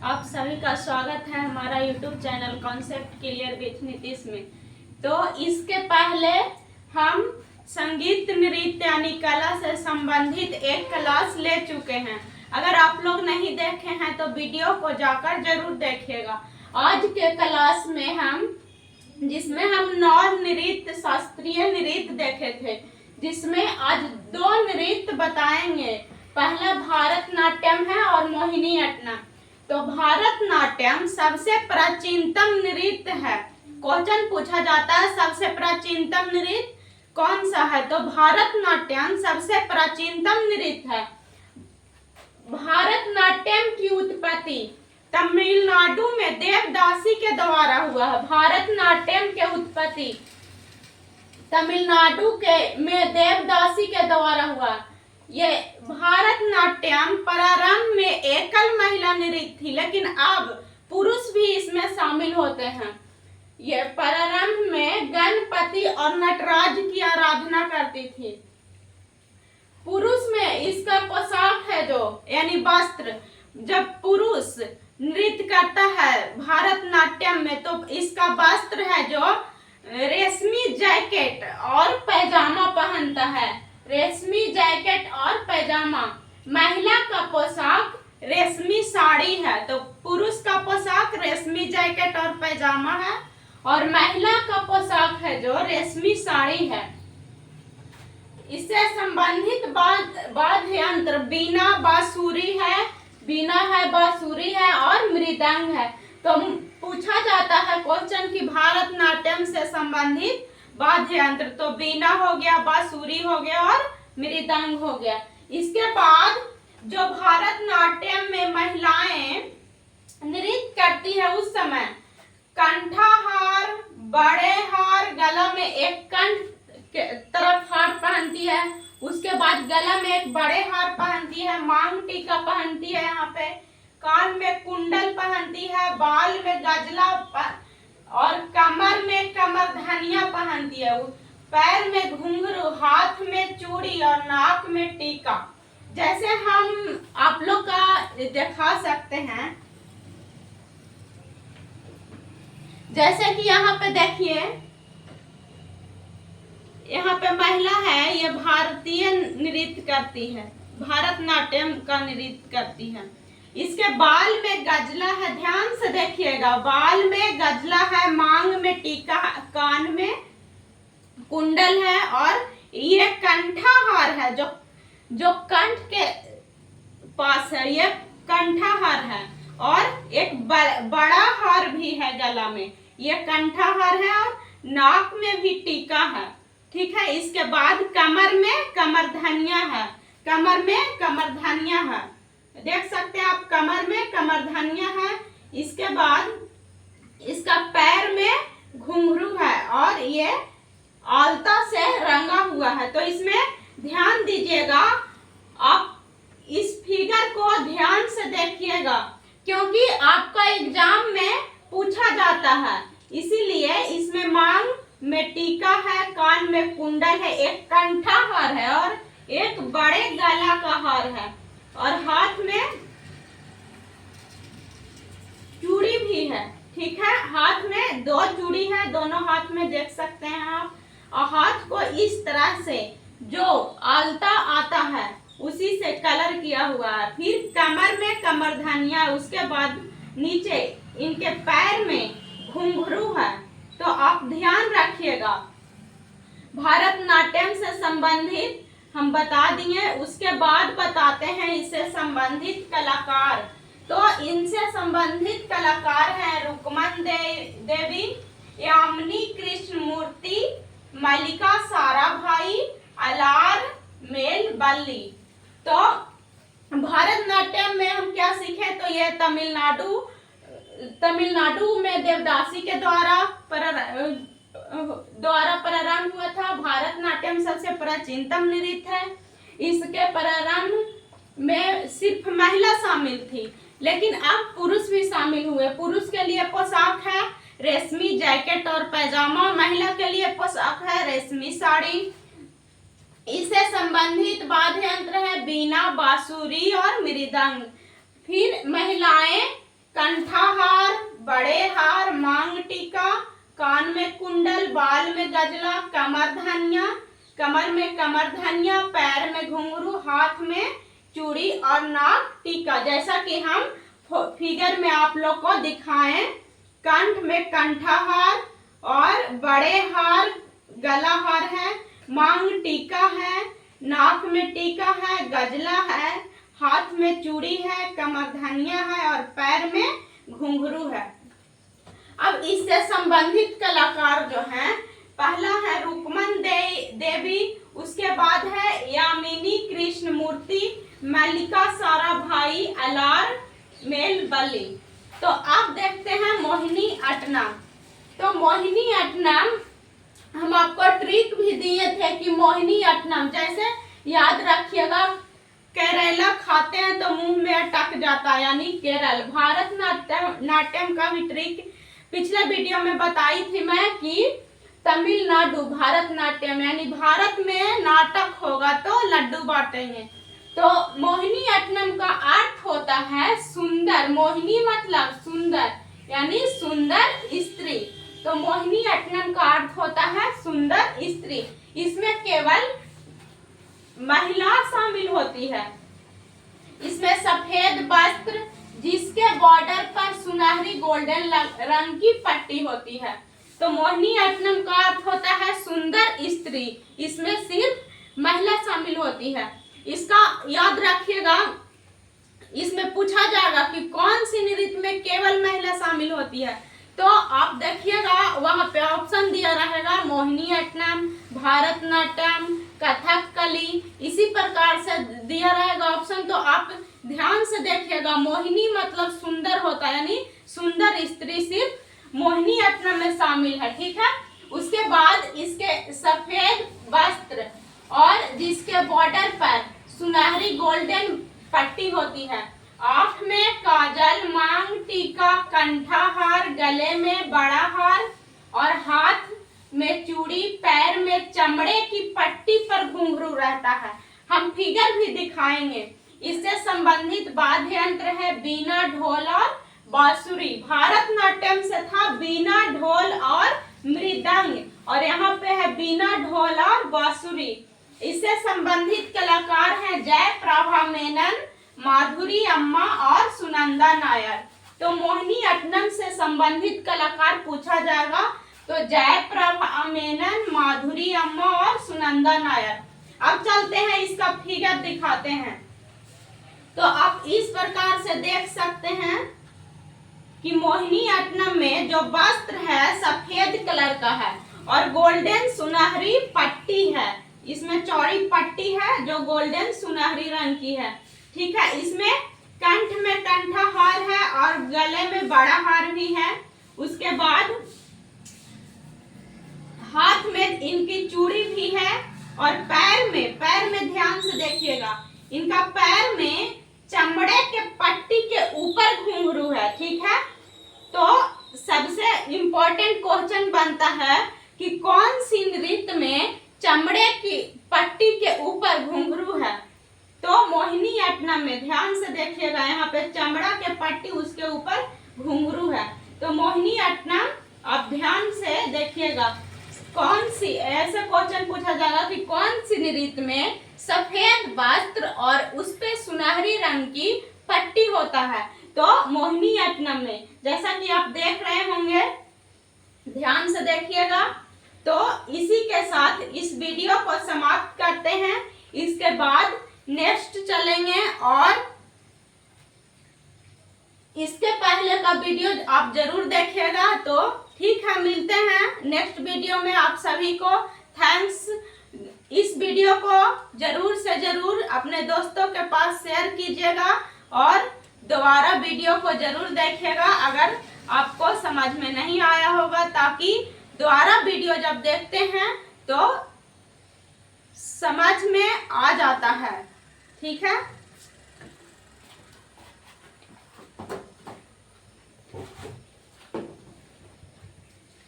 आप सभी का स्वागत है हमारा YouTube channel concept clear with Nitish में। तो इसके पहले हम संगीत नृत्य यानी कला से संबंधित एक क्लास ले चुके हैं। अगर आप लोग नहीं देखे हैं तो वीडियो को जाकर जरूर देखिएगा। आज के क्लास में जिसमें हम 9 नृत्य शास्त्रीय नृत्य देखे थे, जिसमें आज 2 नृत्य बताएंगे। पहला भारतनाट्यम है और मोहिनीअट्टम। तो भारतनाट्यम सबसे प्राचीनतम नृत्य है। क्वेश्चन पूछा जाता है सबसे प्राचीनतम नृत्य कौन सा है, तो भारतनाट्यम सबसे प्राचीनतम नृत्य है। भारतनाट्यम की उत्पत्ति तमिलनाडु में देवदासी के द्वारा हुआ है। भारतनाट्यम के उत्पत्ति तमिलनाडु में देवदासी के द्वारा हुआ। ये भारतनाट्यम प्रारंभ में एकल महिला नृत्य थी, लेकिन अब पुरुष भी इसमें शामिल होते हैं। ये प्रारंभ में गणपति और नटराज की आराधना करती थी। पुरुष में इसका पोशाक है जो यानी वस्त्र, जब पुरुष नृत्य करता है भारतनाट्यम में तो इसका वस्त्र है जो रेशमी जैकेट और पैजामा पहनता है। रेशमी जैकेट और पैजामा। महिला का पोशाक रेशमी साड़ी है। तो पुरुष का पोशाक रेशमी जैकेट और पैजामा है और महिला का पोशाक है जो रेशमी साड़ी है। इससे संबंधित वाद्य यंत्र बीना बांसुरी है, बीना है, बांसुरी है और मृदंग है। तो पूछा जाता है क्वेश्चन कि भारतनाट्यम से संबंधित वाद्य यंत्र, तो बीना हो गया, बांसुरी हो गया और मृदंग हो गया। इसके बाद जो भारतनाट्यम में महिलाएं नृत्य करती है उस समय कंठाहार, बड़े हार, गला में एक कंठ के तरफ हार पहनती है, उसके बाद गला में एक बड़े हार पहनती है, मांग टीका पहनती है, यहाँ पे कान में कुंडल पहनती है, बाल में गजला और कमर में कमरधनिया पहनती है, पैर में घुंघरू, हाथ में चूड़ी और नाक में टीका। जैसे हम आप लोग का दिखा सकते हैं, जैसे कि यहाँ पे देखिए, यहाँ पे महिला है, ये भारतीय नृत्य करती है, भारतनाट्यम का नृत्य करती है। इसके बाल में गजला है, ध्यान से देखिएगा, बाल में गजला है, मांग में टीका, कान में कुंडल है और ये कंठाहार है जो कंठ के पास है, ये कंठाहार है और एक बड़ा हार भी है गला में, ये कंठाहार है और नाक में भी टीका है। ठीक है। इसके बाद कमर में कमरधनिया है, कमर में कमरधनिया है, देख सकते हैं आप, कमर में कमरधनिया है। इसके बाद इसका पैर में घुंघरू है और ये आलता से रंगा हुआ है। तो इसमें ध्यान दीजिएगा, आप इस फिगर को ध्यान से देखिएगा क्योंकि आपका एग्जाम में पूछा जाता है, इसीलिए इसमें मांग में टीका है, कान में कुंडल है, एक कंठा हार है और एक बड़े गला का हार है और हाथ में चूड़ी भी है। ठीक है। हाथ में 2 चूड़ी है, दोनों हाथ में देख सकते हैं आप। और हाथ को इस तरह से जो आलता आता है उसी से कलर किया हुआ है। फिर कमर में कमरधनिया, उसके बाद नीचे इनके पैर में घुंघरू है। तो आप ध्यान रखिएगा, भारतनाट्यम से संबंधित हम बता दिए। उसके बाद बताते हैं इससे संबंधित कलाकार। तो इनसे संबंधित कलाकार हैं रुक्मन देवी, यामिनी कृष्णमूर्ति, मल्लिका साराभाई, अलार मेलबल्ली। तो भारतनाट्यम में हम क्या सीखे, तो ये तमिलनाडु में देवदासी के द्वारा प्रारंभ हुआ था। भारतनाट्यम सबसे प्राचीनतम नृत्य है। इसके प्रारंभ में सिर्फ महिला शामिल थी, लेकिन अब पुरुष भी शामिल हुए। पुरुष के लिए पोशाक है रेशमी जैकेट और पैजामा, महिला के लिए पोशाक है रेशमी साड़ी। इससे संबंधित वाद्य यंत्र है बीना, बांसुरी और मृदंग। फिर महिलाएं कंठाहार, बड़े हार, मांग टीका, कान में कुंडल, बाल में गजला, कमर में कमर धनिया, पैर में घुंघरू, हाथ में चूड़ी और नाक टीका। जैसा कि हम फिगर में आप लोग को दिखाएं, कंठ में कंठाहार और बड़े हार गला हार है, मांग टीका है, नाक में टीका है, गजला है, हाथ में चूड़ी है, कमर धनिया है और पैर में घुंघरू है। अब इससे संबंधित कलाकार जो हैं, पहला है रुक्मन देवी, उसके बाद है यामिनी कृष्णमूर्ति, मल्लिका साराभाई, अलार मेल बली। तो आप देखते हैं मोहिनी अट्टनम। तो मोहिनी अट्टनम हम आपको ट्रिक भी दिए थे कि मोहिनी अट्टनम जैसे याद रखिएगा, केरला खाते हैं तो मुंह में अटक जाता है, यानी केरल। भारतनाट्यम का भी ट्रिक पिछले वीडियो में बताई थी मैं कि तमिलनाडु भारतनाट्यम, यानी भारत में नाटक होगा तो लड्डू बांटेंगे। तो मोहिनी अट्टनम का अर्थ होता है सुंदर। मोहिनी मतलब सुंदर, यानी सुंदर स्त्री। तो मोहिनी अट्टनम का अर्थ होता है सुंदर स्त्री। इसमें केवल महिला शामिल होती है। इसमें सफेद वस्त्र जिसके बॉर्डर पर सुनहरी गोल्डन रंग की पट्टी होती है। तो मोहिनी अट्टनम का अर्थ होता है सुंदर स्त्री। इसमें सिर्फ महिला शामिल होती है। इसका याद रखिएगा, इसमें पूछा जाएगा कि कौन सी नृत्य में केवल महिला शामिल होती है। तो आप देखिएगा वहां पे ऑप्शन दिया रहेगा, मोहिनी अट्टनम, भारतनाट्यम, कथकली, इसी प्रकार से दिया रहेगा ऑप्शन। तो आप ध्यान से देखिएगा, मोहिनी मतलब सुंदर होता है, यानी सुंदर स्त्री सिर्फ मोहिनी अट्टनम में शामिल है। ठीक है। उसके बाद इसके सफेद वस्त्र और जिसके बॉर्डर पर सुनहरी गोल्डन पट्टी होती है, आंख में काजल, मांग टीका, कंठाहार, गले में बड़ा हार और हाथ में चूड़ी, पैर में चमड़े की पट्टी पर घुंघरू रहता है। हम फिगर भी दिखाएंगे। इससे संबंधित वाद्य यंत्र है बीना, ढोल और बांसुरी। भारतनाट्यम से था बीना, ढोल और मृदंग, और यहाँ पे है बीना, ढोल और बांसुरी। इससे संबंधित कलाकार हैं जयप्रभा मेनन, माधुरी अम्मा और सुनंदा नायर। तो मोहिनी अट्टनम से संबंधित कलाकार पूछा जाएगा तो जयप्रभा मेनन, माधुरी अम्मा और सुनंदा नायर। अब चलते हैं, इसका फिगर दिखाते हैं। तो आप इस प्रकार से देख सकते हैं कि मोहिनी अट्टनम में जो वस्त्र है सफेद कलर का है और गोल्डन सुनहरी पट्टी है। इसमें चौड़ी पट्टी है जो गोल्डन सुनहरी रंग की है। ठीक है। इसमें कंठ में कंठाहार है और गले में बड़ा हार भी है। उसके बाद हाथ में इनकी चूड़ी भी है और पैर में ध्यान से देखिएगा, इनका पैर में चमड़े के पट्टी के ऊपर घुंघरू है। ठीक है। तो सबसे इम्पोर्टेंट क्वेश्चन बनता है कि कौन सी नृत्य में चमड़े की पट्टी के ऊपर घुंघरू है। तो मोहिनी अट्टनम में ध्यान से देखिएगा, यहाँ पे चमड़ा के पट्टी, उसके ऊपर घुंघरू है। तो मोहिनी अट्टनम आप ध्यान से देखिएगा, कौन सी, ऐसे क्वेश्चन पूछा जाएगा कि कौन सी नृत्य में सफेद वस्त्र और उस पे सुनहरी रंग की पट्टी होता है। तो मोहिनी अट्टनम में, जैसा कि आप देख रहे होंगे, ध्यान से देखिएगा। तो इसी के साथ इस वीडियो को समाप्त करते हैं। इसके बाद नेक्स्ट चलेंगे और इसके पहले का वीडियो आप जरूर देखिएगा। तो ठीक है, मिलते हैं नेक्स्ट वीडियो में। आप सभी को थैंक्स। इस वीडियो को जरूर से जरूर अपने दोस्तों के पास शेयर कीजिएगा और दोबारा वीडियो को जरूर देखिएगा अगर आपको समझ में नहीं आया होगा, ताकि दोबारा वीडियो जब देखते हैं तो समझ में आ जाता है। ठीक है।